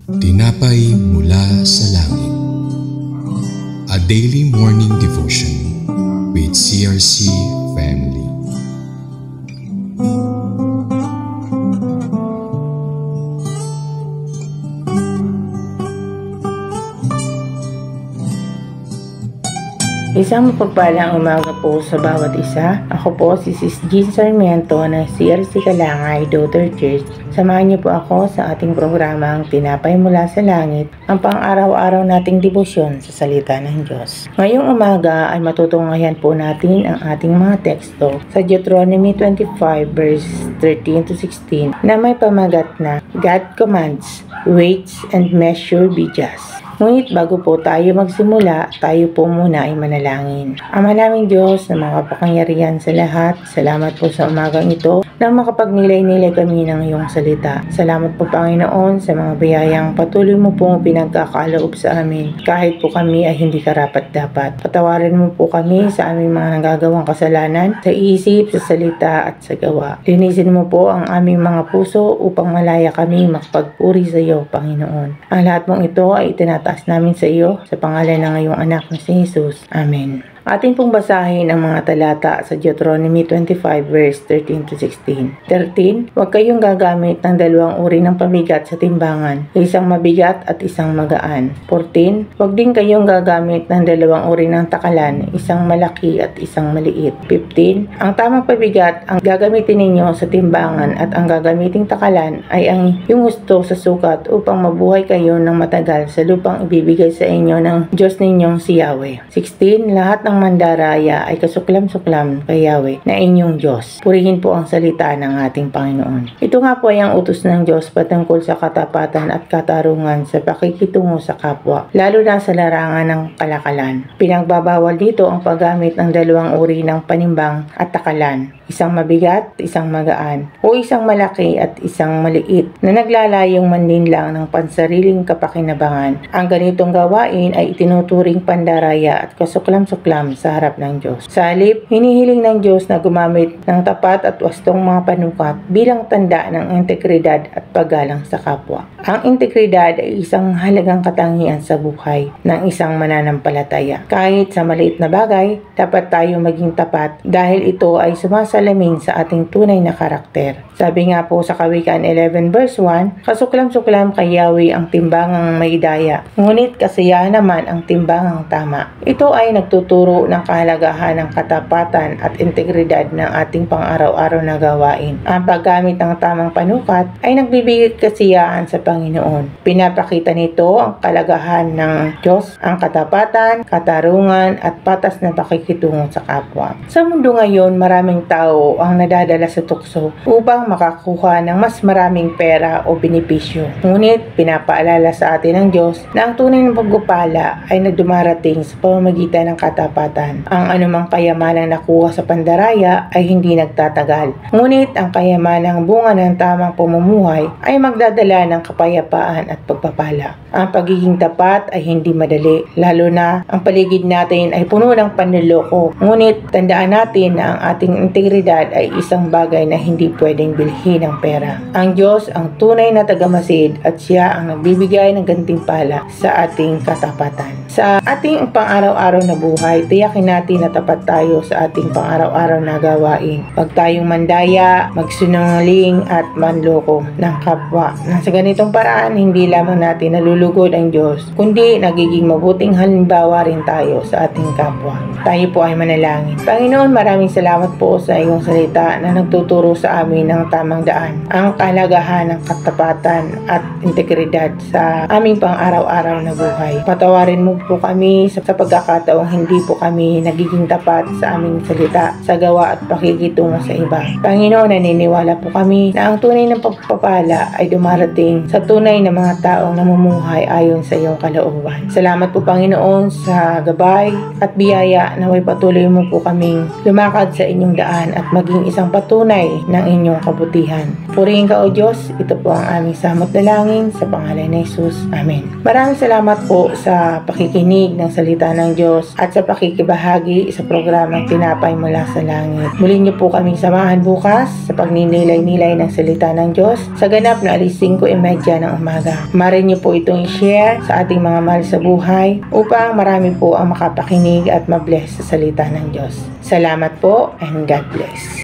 Tinapay mula sa langit. A daily morning devotion with CRC Family. Isang mapagpalang umaga po sa bawat isa. Ako po si Sis Jean Sarmiento ng CRC Kalangay Daughter Church. Samahan niyo po ako sa ating programang Tinapay Mula sa Langit, ang pang-araw-araw nating debosyon sa salita ng Diyos. Ngayong umaga ay matutunghayan po natin ang ating mga teksto sa Deuteronomy 25 verse 13 to 16 na may pamagat na God commands, weights and measure be just. Ngunit bago po tayo magsimula, tayo po muna ay manalangin. Ama naming Diyos na makapangyarihan sa lahat, salamat po sa umagang ito na makapagnilay-nilay kami ng iyong salita. Salamat po Panginoon sa mga biyayang patuloy mo pong pinagkakaloob sa amin kahit po kami ay hindi karapat-dapat. Patawarin mo po kami sa aming mga nagagawang kasalanan sa isip, sa salita at sa gawa. Linisin mo po ang aming mga puso upang malaya kami makapagpuri sa iyo, Panginoon. Ang lahat mong ito ay itinataas namin sa iyo sa pangalan ng iyong anak na si Jesus. Amen. Ating pong basahin ang mga talata sa Deuteronomy 25 verse 13 to 16. 13. Huwag kayong gagamit ng dalawang uri ng pamigat sa timbangan, isang mabigat at isang magaan. 14. Huwag din kayong gagamit ng dalawang uri ng takalan, isang malaki at isang maliit. 15. Ang tamang pabigat ang gagamitin ninyo sa timbangan at ang gagamiting takalan ay ang yung gusto sa sukat upang mabuhay kayo ng matagal sa lupang ibibigay sa inyo ng Diyos ninyong si Yahweh. 16. Lahat ng mandaraya ay kasuklam-suklam kay Yahweh na inyong Diyos. Purihin po ang salita ng ating Panginoon. Ito nga po ay ang utos ng Diyos patungkol sa katapatan at katarungan sa pakikitungo sa kapwa, lalo na sa larangan ng kalakalan. Pinagbabawal dito ang paggamit ng dalawang uri ng panimbang at takalan, isang mabigat, isang magaan, o isang malaki at isang maliit na naglalayong manlinlang ng pansariling kapakinabangan. Ang ganitong gawain ay itinuturing pandaraya at kasuklam-suklam sa harap ng Diyos. Sa halip, hinihiling ng Diyos na gumamit ng tapat at wastong mga panukat bilang tanda ng integridad at paggalang sa kapwa. Ang integridad ay isang halagang katangian sa buhay ng isang mananampalataya. Kahit sa maliit na bagay, dapat tayo maging tapat dahil ito ay sumasalamin sa ating tunay na karakter. Sabi nga po sa Kawikaan 11 verse 1, kasuklam-suklam kay Yahweh ang timbangang may daya, ngunit kasiyahan naman ang timbangang tama. Ito ay nagtuturo ng kahalagahan ng katapatan at integridad ng ating pang-araw-araw na gawain. Ang paggamit ng tamang panukat ay nagbibigay kasiyahan sa Panginoon. Pinapakita nito ang kalagahan ng Diyos, ang katapatan, katarungan at patas na pakikitungo sa kapwa. Sa mundo ngayon, maraming tao ang nadadala sa tukso upang makakuha ng mas maraming pera o benepisyo. Ngunit pinapaalala sa atin ng Diyos na ang tunay na pagpapala ay nagdumarating sa pamamagitan ng katapatan. Ang anumang kayamanang nakuha sa pandaraya ay hindi nagtatagal. Ngunit ang kayamanang bunga ng tamang pamumuhay ay magdadala ng kapayapaan at pagpapala. Ang pagiging tapat ay hindi madali, lalo na ang paligid natin ay puno ng panloloko. Ngunit tandaan natin na ang ating integridad ay isang bagay na hindi pwedeng bilhin ng pera. Ang Diyos ang tunay na tagamasid at siya ang nagbibigay ng gantimpala sa ating katapatan. Sa ating pang-araw-araw na buhay, tiyakin natin na tapat tayo sa ating pang-araw-araw na gawain. Huwag tayong mandaya, magsinungaling at manloko ng kapwa. Sa ganitong paraan, hindi lamang natin nalulugod ang Diyos, kundi nagiging mabuting halimbawa rin tayo sa ating kapwa. Tayo po ay manalangin. Panginoon, maraming salamat po sa iyong salita na nagtuturo sa amin ng tamang daan, ang kahalagahan ng katapatan at integridad sa aming pang-araw-araw na buhay. Patawarin mo po kami sa pagkakataong hindi po kami nagiging tapat sa aming salita, sa gawa at pakikitungo sa iba. Panginoon, naniniwala po kami na ang tunay ng pagpapala ay dumarating sa tunay na mga taong namumuhay ayon sa iyong kalooban. Salamat po Panginoon sa gabay at biyaya na may patuloy mo po kaming lumakad sa inyong daan at maging isang patunay ng inyong kabutihan. Purihin ka o Diyos, ito po ang aming samot dalangin sa pangalan ni Jesus. Amen. Maraming salamat po sa pakikinig ng salita ng Diyos at sa pakikibahagi sa programang Tinapay Mula sa Langit. Muli niyo po kaming samahan bukas sa pagninilay-nilay ng salita ng Diyos sa ganap na 5:30 ng umaga. Maaari niyo po itong i-share sa ating mga mahal sa buhay upang marami po ang makapakinig at mabless sa salita ng Diyos. Salamat po and God bless.